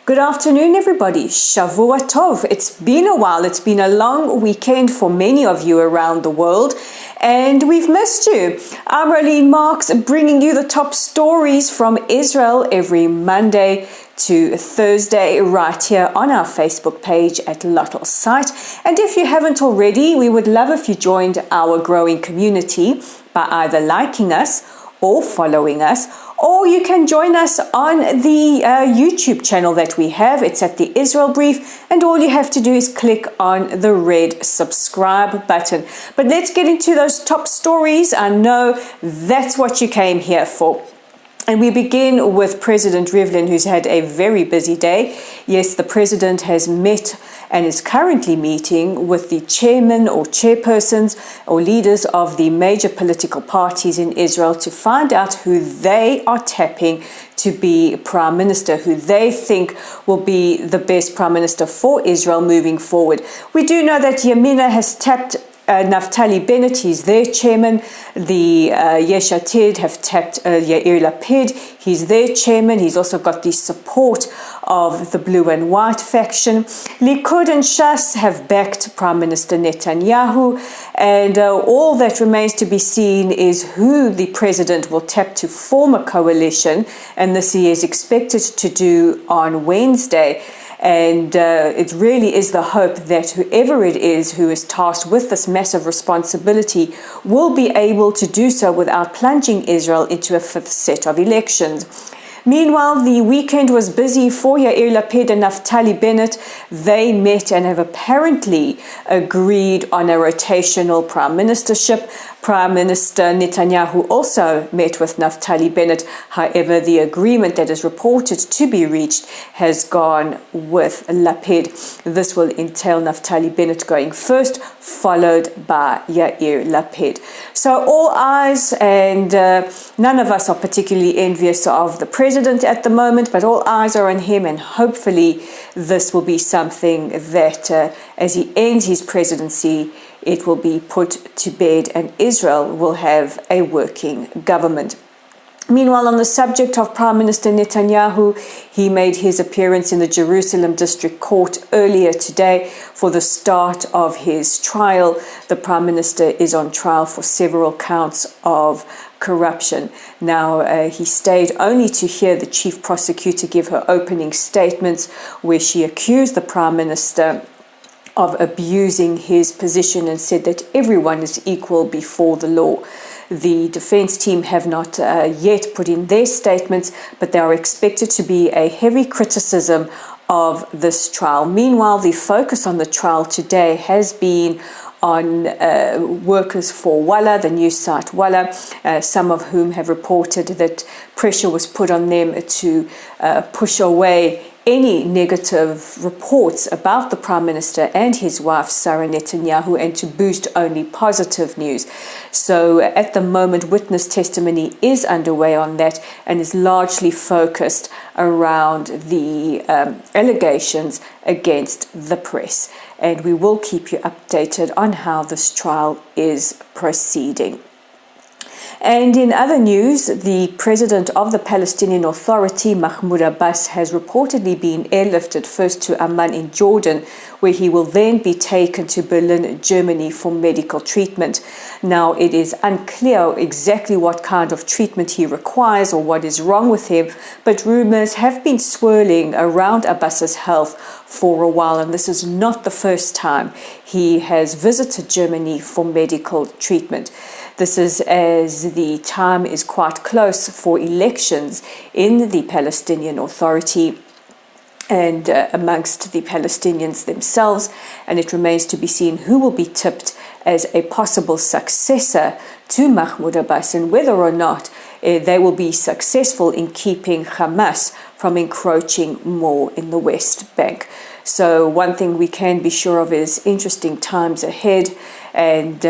Good afternoon, everybody. Shavua Tov. It's been a while. It's been a long weekend for many of you around the world, and we've missed you. I'm Rivlin Marks, bringing you the top stories from Israel every Monday to Thursday right here on our Facebook page at Lottel's site. And if you haven't already, we would love if you joined our growing community by either liking us or following us, or you can join us on the YouTube channel that we have. It's at the Israel Brief, and all you have to do is click on the red subscribe button. But let's get into those top stories. I know that's what you came here for. And we begin with President Rivlin, who's had a very busy day. Yes, the president has met and is currently meeting with the chairman or chairpersons or leaders of the major political parties in Israel to find out who they are tapping to be prime minister, who they think will be the best prime minister for Israel moving forward. We do know that Yamina has tapped Naftali Bennett, he's their chairman. The Yesh Atid have tapped Yair Lapid, he's their chairman. He's also got the support of the blue and white faction. Likud and Shas have backed Prime Minister Netanyahu, and all that remains to be seen is who the president will tap to form a coalition, and this he is expected to do on Wednesday. And it really is the hope that whoever it is who is tasked with this massive responsibility will be able to do so without plunging Israel into a fifth set of elections. Meanwhile, the weekend was busy for Yair Lapid and Naftali Bennett. They met and have apparently agreed on a rotational prime ministership. Prime Minister Netanyahu also met with Naftali Bennett. However, the agreement that is reported to be reached has gone with Lapid. This will entail Naftali Bennett going first, followed by Yair Lapid. So all eyes, and none of us are particularly envious of the president at the moment, but all eyes are on him, and hopefully this will be something that as he ends his presidency, it will be put to bed and Israel will have a working government. Meanwhile, on the subject of Prime Minister Netanyahu, he made his appearance in the Jerusalem District Court earlier today for the start of his trial. The Prime Minister is on trial for several counts of corruption. Now, he stayed only to hear the chief prosecutor give her opening statements, where she accused the Prime Minister of abusing his position and said that everyone is equal before the law. The defense team have not yet put in their statements, but they are expected to be a heavy criticism of this trial. Meanwhile, the focus on the trial today has been on workers for Walla, the news site Walla, some of whom have reported that pressure was put on them to push away any negative reports about the Prime Minister and his wife, Sarah Netanyahu, and to boost only positive news. So at the moment, witness testimony is underway on that and is largely focused around the allegations against the press. And we will keep you updated on how this trial is proceeding. And in other news, the president of the Palestinian Authority, Mahmoud Abbas, has reportedly been airlifted first to Amman in Jordan, where he will then be taken to Berlin, Germany for medical treatment. Now, it is unclear exactly what kind of treatment he requires or what is wrong with him, but rumors have been swirling around Abbas's health for a while, and this is not the first time he has visited Germany for medical treatment. This is as the time is quite close for elections in the Palestinian Authority and amongst the Palestinians themselves, and it remains to be seen who will be tipped as a possible successor to Mahmoud Abbas and whether or not they will be successful in keeping Hamas from encroaching more in the West Bank. So one thing we can be sure of is interesting times ahead, and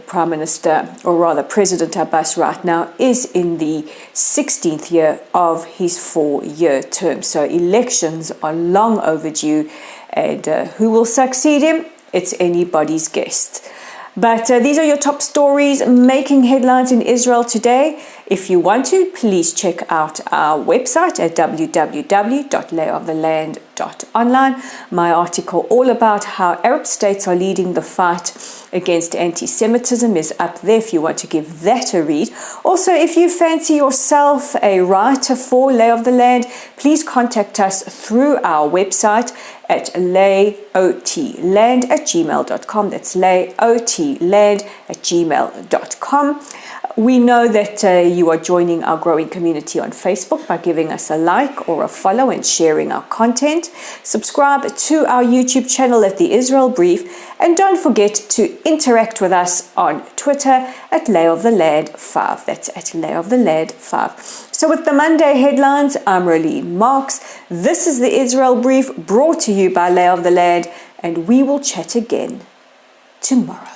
Prime Minister, or rather President Abbas right now is in the 16th year of his 4-year term. So elections are long overdue, and who will succeed him? It's anybody's guess. But these are your top stories making headlines in Israel today. If you want to, please check out our website at www.layoftheland.online. My article all about how Arab states are leading the fight against anti-Semitism is up there if you want to give that a read. Also, if you fancy yourself a writer for Lay of the Land, please contact us through our website at layotland@gmail.com. That's layotland@gmail.com. We know that you are joining our growing community on Facebook by giving us a like or a follow and sharing our content. Subscribe to our YouTube channel at The Israel Brief, and don't forget to interact with us on Twitter at layoftheland5. That's at layoftheland5. So with the Monday headlines, I'm Rivlin Marks. This is The Israel Brief, brought to you by Lay of the Land, and we will chat again tomorrow.